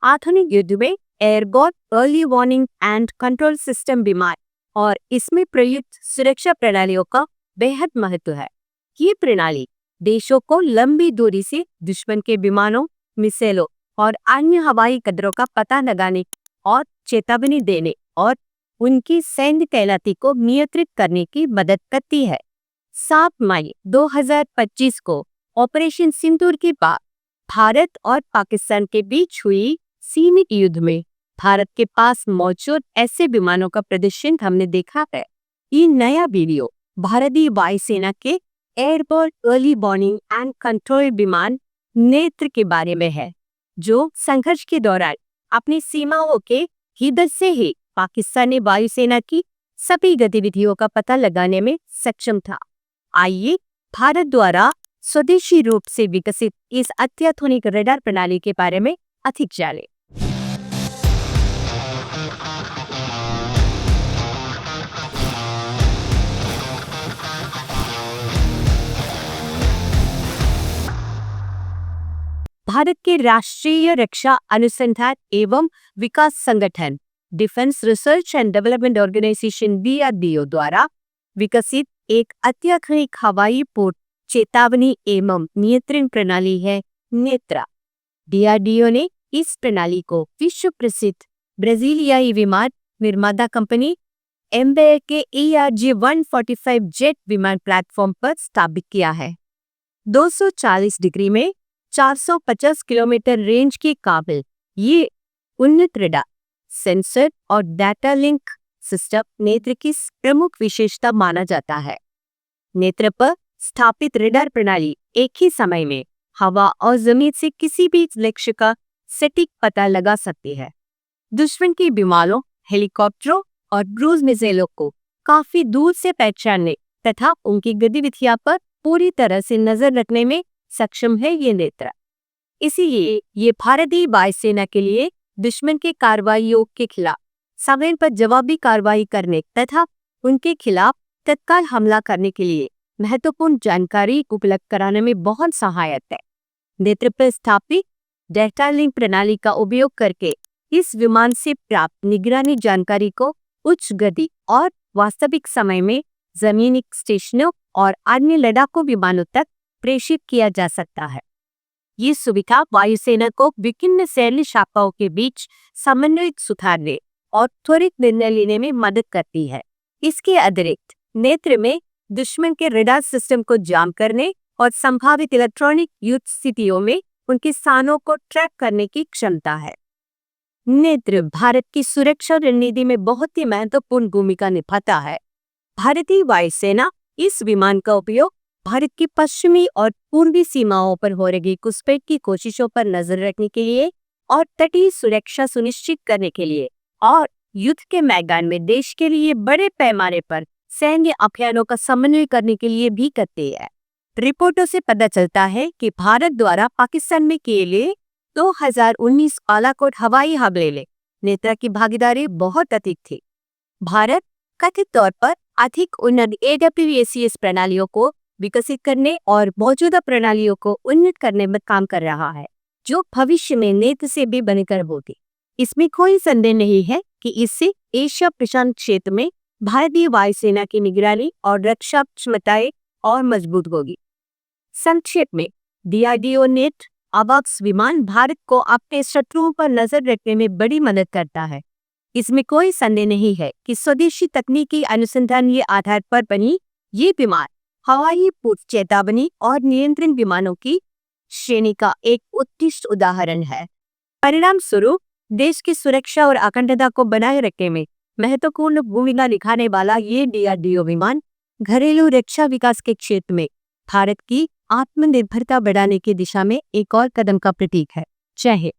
आधुनिक युद्ध में airborne early warning and control system विमान और इसमें प्रयुक्त सुरक्षा प्रणालियों का बेहद महत्व है। ये प्रणाली देशों को लंबी दूरी से दुश्मन के विमानों, मिसाइलों और अन्य हवाई कदरों का पता लगाने और चेतावनी देने और उनकी सैन्य तैनाती को नियंत्रित करने की मदद करती है। 7 मई 2025 को ऑपरेशन सिंदूर के बाद भारत और पाकिस्तान के बीच हुई सीमित युद्ध में भारत के पास मौजूद ऐसे विमानों का प्रदर्शन हमने देखा है। ये नया वीडियो भारतीय वायुसेना के airborne early warning and control विमान नेत्र के बारे में है, जो संघर्ष के दौरान अपनी सीमाओं के भीतर से ही पाकिस्तानी वायुसेना की सभी गतिविधियों का पता लगाने में सक्षम था। आइए भारत द्वारा स्वदेशी रूप से विकसित इस अत्याधुनिक रडार प्रणाली के बारे में अधिक जानें। भारत के राष्ट्रीय रक्षा अनुसंधान एवं विकास संगठन defence research and development organisation DRDO द्वारा विकसित एक अत्याधुनिक हवाई पोत चेतावनी एवं नियंत्रण प्रणाली है नेत्रा। DRDO ने इस प्रणाली को विश्व प्रसिद्ध ब्राजीलियाई विमान निर्माता कंपनी एम्बेयर के ERJ-145 जेट विमान प्लेटफॉर्म पर स्थापित किया है। 240 डिग्री में 450 किलोमीटर रेंज के काबिल ये उन्नत रडार, सेंसर और डाटा लिंक सिस्टम नेत्र की प्रमुख विशेषता माना जाता है। नेत्र पर स्थापित रडार प्रणाली एक ही समय में हवा और जमीन से किसी भी लक्ष्य का सटीक पता लगा सकती है। दुश्मन के विमानों, हेलीकॉप्टरों और क्रूज मिसाइलों को काफी दूर से पहचानने तथा उनकी गतिविधियों पर पूरी तरह से नजर रखने में सक्षम है ये नेत्र। इसीलिए ये भारतीय वायुसेना के लिए दुश्मन के कार्रवाइयों के खिलाफ समय पर जवाबी कार्रवाई करने तथा उनके खिलाफ तत्काल हमला करने के लिए महत्वपूर्ण जानकारी उपलब्ध कराने में बहुत सहायक है। नेत्र पर स्थापित डाटा लिंक प्रणाली का उपयोग करके इस विमान से प्राप्त निगरानी जानकारी को उच्च गति और वास्तविक समय में जमीनी स्टेशनों और अन्य लड़ाकू विमानों तक प्रेषित किया जा सकता है। ये सुविधा वायुसेना को विभिन्न सैन्य शाखाओं के बीच समन्वय सुधारने और त्वरित निर्णय लेने में मदद करती है। इसके अतिरिक्त नेत्र में दुश्मन के रडार सिस्टम को जाम करने और संभावित इलेक्ट्रॉनिक युद्ध स्थितियों में उनके स्थानों को ट्रैक करने की क्षमता है। नेत्र भारत की सुरक्षा रणनीति में बहुत ही महत्वपूर्ण भूमिका निभाता है। भारतीय वायुसेना इस विमान का उपयोग भारत की पश्चिमी और पूर्वी सीमाओं पर हो रही घुसपैठ की कोशिशों पर नजर रखने के लिए और तटीय सुरक्षा सुनिश्चित करने के लिए और युद्ध के मैदान में देश के लिए बड़े पैमाने पर सैन्य अभियानों का समन्वय करने के लिए भी करते हैं। रिपोर्टों से पता चलता है कि भारत द्वारा पाकिस्तान में किए गए 2019 बालाकोट हवाई हमले में नेत्रा की भागीदारी बहुत अधिक थी। भारत कथित तौर पर अधिक उन्नत AWACS प्रणालियों को विकसित करने और मौजूदा प्रणालियों को उन्नत करने में काम कर रहा है, जो भविष्य में नेत्र से भी बनकर होगी। इसमें कोई संदेह नहीं है कि इससे एशिया प्रशांत क्षेत्र में भारतीय वायुसेना की निगरानी और रक्षा क्षमताएं और मजबूत होगी। संक्षेप में, DRDO नेत्र AWACS विमान भारत को अपने शत्रुओं पर नजर रखने में बड़ी मदद करता है। इसमें कोई संदेह नहीं है कि स्वदेशी तकनीकी अनुसंधान के आधार पर बनी ये विमान हवाई पूर्व चेतावनी और नियंत्रण विमानों की श्रेणी का एक उत्कृष्ट उदाहरण है। परिणाम स्वरूप देश की सुरक्षा और अखंडता को बनाए रखने में महत्वपूर्ण भूमिका निभाने वाला ये DRDO विमान घरेलू रक्षा विकास के क्षेत्र में भारत की आत्मनिर्भरता बढ़ाने की दिशा में एक और कदम का प्रतीक है। जय हिंद।